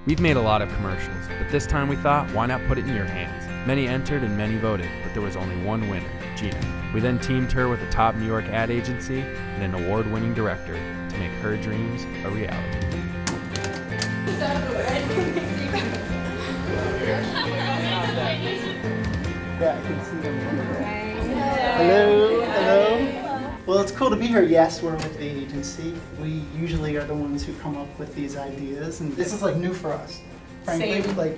We've made a lot of commercials, but this time we thought, why not put it in your hands? Many entered and many voted, but there was only one winner, Geena. We then teamed her with a top New York ad agency and an award-winning director to make her dreams a reality. Yeah, I can see them. Hello, hello. Well, it's cool to be here. Yes, we're with the agency. We usually are the ones who come up with these ideas, and this is like new for us. Frankly, Same. like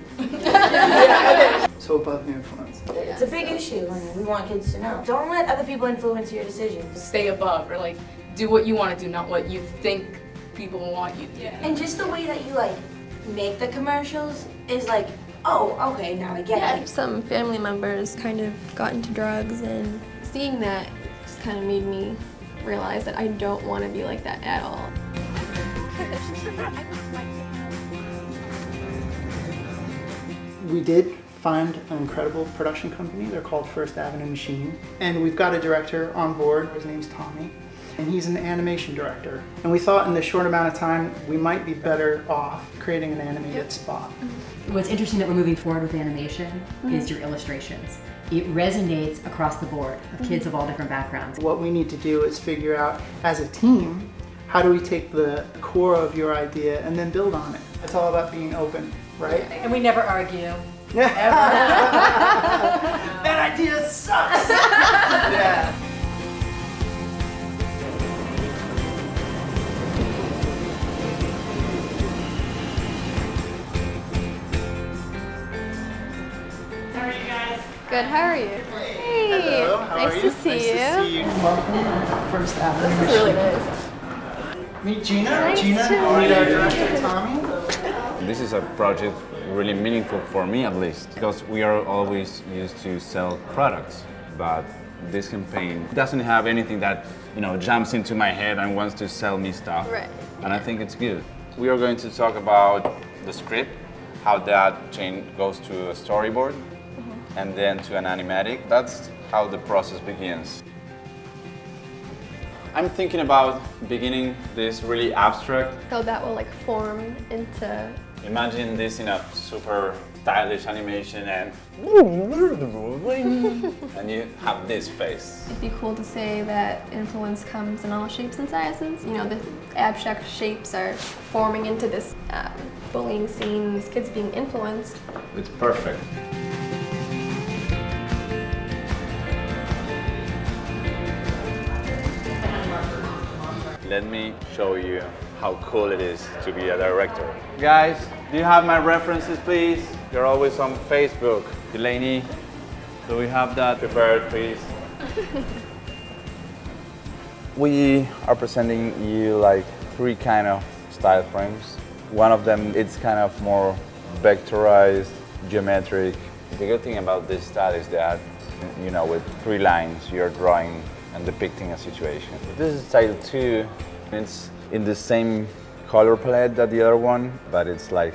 so above the influence. It's a big issue, and we want kids to know. Don't let other people influence your decisions. Stay above, or like do what you want to do, not what you think people want you to do. And just the way that you like make the commercials is like, oh, okay, now I get it. Some family members kind of got into drugs, and seeing that just kind of made me realize that I don't want to be like that at all. We did find an incredible production company. They're called First Avenue Machine. And we've got a director on board. His name's Tommy. And he's an animation director. And we thought in this short amount of time, we might be better off creating an animated spot. What's interesting that we're moving forward with animation is your illustrations. It resonates across the board with kids of all different backgrounds. What we need to do is figure out, as a team, how do we take the core of your idea and then build on it? It's all about being open, right? And we never argue. That idea sucks! Yeah. Good, how are you? Hey, Hello, how nice are you? to see Nice you. to see you. Welcome to First Avenue. This is really nice. Meet Geena. Nice Geena, to meet our meet you. director, Tommy. This is a project really meaningful for me, at least, because we are always used to sell products, but this campaign doesn't have anything that, jumps into my head and wants to sell me stuff. Right. And I think it's good. We are going to talk about the script, how that chain goes to a storyboard, and then to an animatic. That's how the process begins. I'm thinking about beginning this really abstract. So that will like form into... Imagine this in a super stylish animation and you have this face. It'd be cool to say that influence comes in all shapes and sizes. The abstract shapes are forming into this bullying scene, these kids being influenced. It's perfect. Let me show you how cool it is to be a director. Guys, do you have my references, please? You're always on Facebook. Delaney, do we have that prepared, please? We are presenting you like 3 kind of style frames. One of them, it's kind of more vectorized, geometric. The good thing about this style is that, with 3 lines, you're drawing and depicting a situation. This is style 2. It's in the same color palette that the other one, but it's like...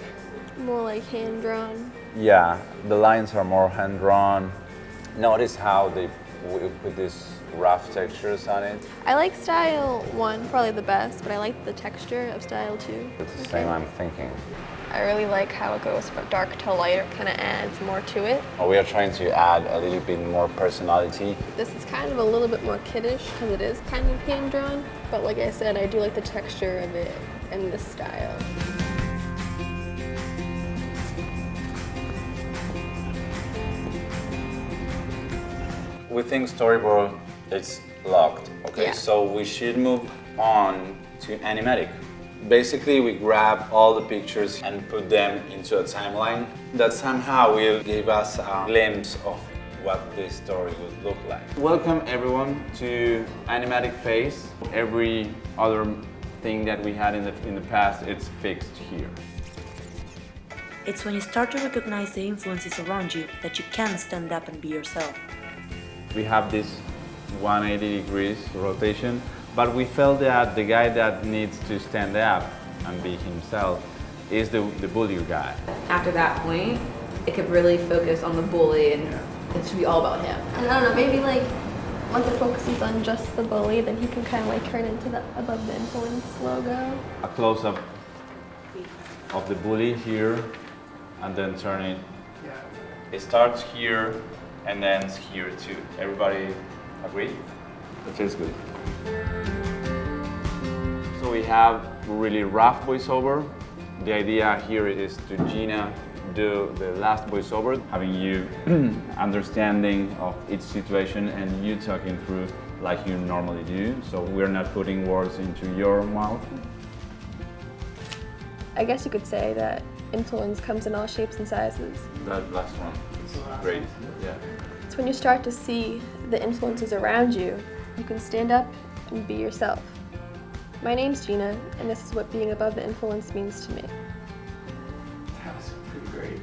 More like hand-drawn. Yeah, the lines are more hand-drawn. Notice how they put these rough textures on it. I like style 1 probably the best, but I like the texture of style 2. It's the same I'm thinking. I really like how it goes from dark to light. It kind of adds more to it. We are trying to add a little bit more personality. This is kind of a little bit more kiddish because it is kind of hand-drawn. But like I said, I do like the texture of it and the style. We think storyboard is locked, okay? Yeah. So we should move on to animatic. Basically, we grab all the pictures and put them into a timeline that somehow will give us a glimpse of what this story would look like. Welcome everyone to animatic phase. Every other thing that we had in the past, it's fixed here. It's when you start to recognize the influences around you that you can stand up and be yourself. We have this 180 degrees rotation, but we felt that the guy that needs to stand up and be himself is the bully guy. After that point, it could really focus on the bully and it should be all about him. And I don't know, maybe like once it focuses on just the bully, then he can kind of like turn into the above the influence logo. A close-up of the bully here and then turn it. It starts here and ends here too. Everybody agree? That feels good. So we have really rough voiceover. The idea here is to Geena do the last voiceover, having you understanding of each situation and you talking through like you normally do. So we're not putting words into your mouth. I guess you could say that influence comes in all shapes and sizes. That last one is great. Yeah. It's when you start to see the influences around you, you can stand up and be yourself. My name's Geena, and this is what being above the influence means to me. That was pretty great.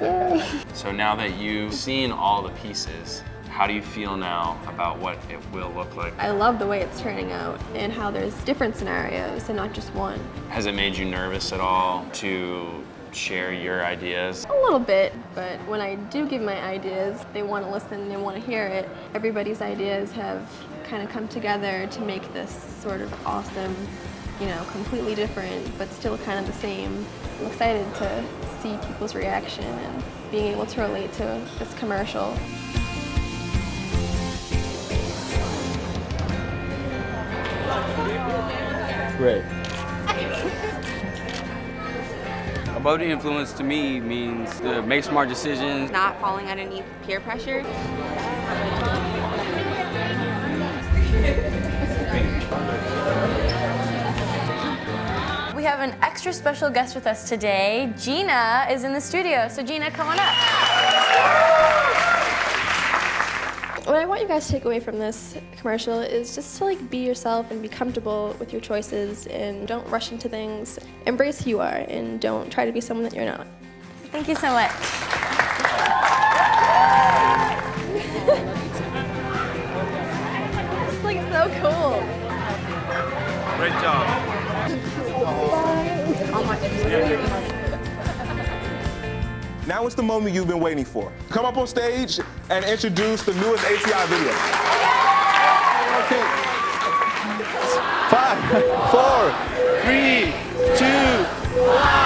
Yay! So now that you've seen all the pieces, how do you feel now about what it will look like? I love the way it's turning out and how there's different scenarios and not just one. Has it made you nervous at all to share your ideas? A little bit, but when I do give my ideas, they want to listen, they want to hear it. Everybody's ideas have kind of come together to make this sort of awesome, you know, completely different, but still kind of the same. I'm excited to see people's reaction and being able to relate to this commercial. Great. Above the influence to me means to make smart decisions. Not falling underneath peer pressure. We have an extra special guest with us today. Geena is in the studio, so Geena, come on up. What I want you guys to take away from this commercial is just to be yourself and be comfortable with your choices and don't rush into things. Embrace who you are and don't try to be someone that you're not. Thank you so much. It's so cool. Great job. Now it's the moment you've been waiting for. Come up on stage and introduce the newest ATI video. Okay. 5, 4, 3, 2, 1.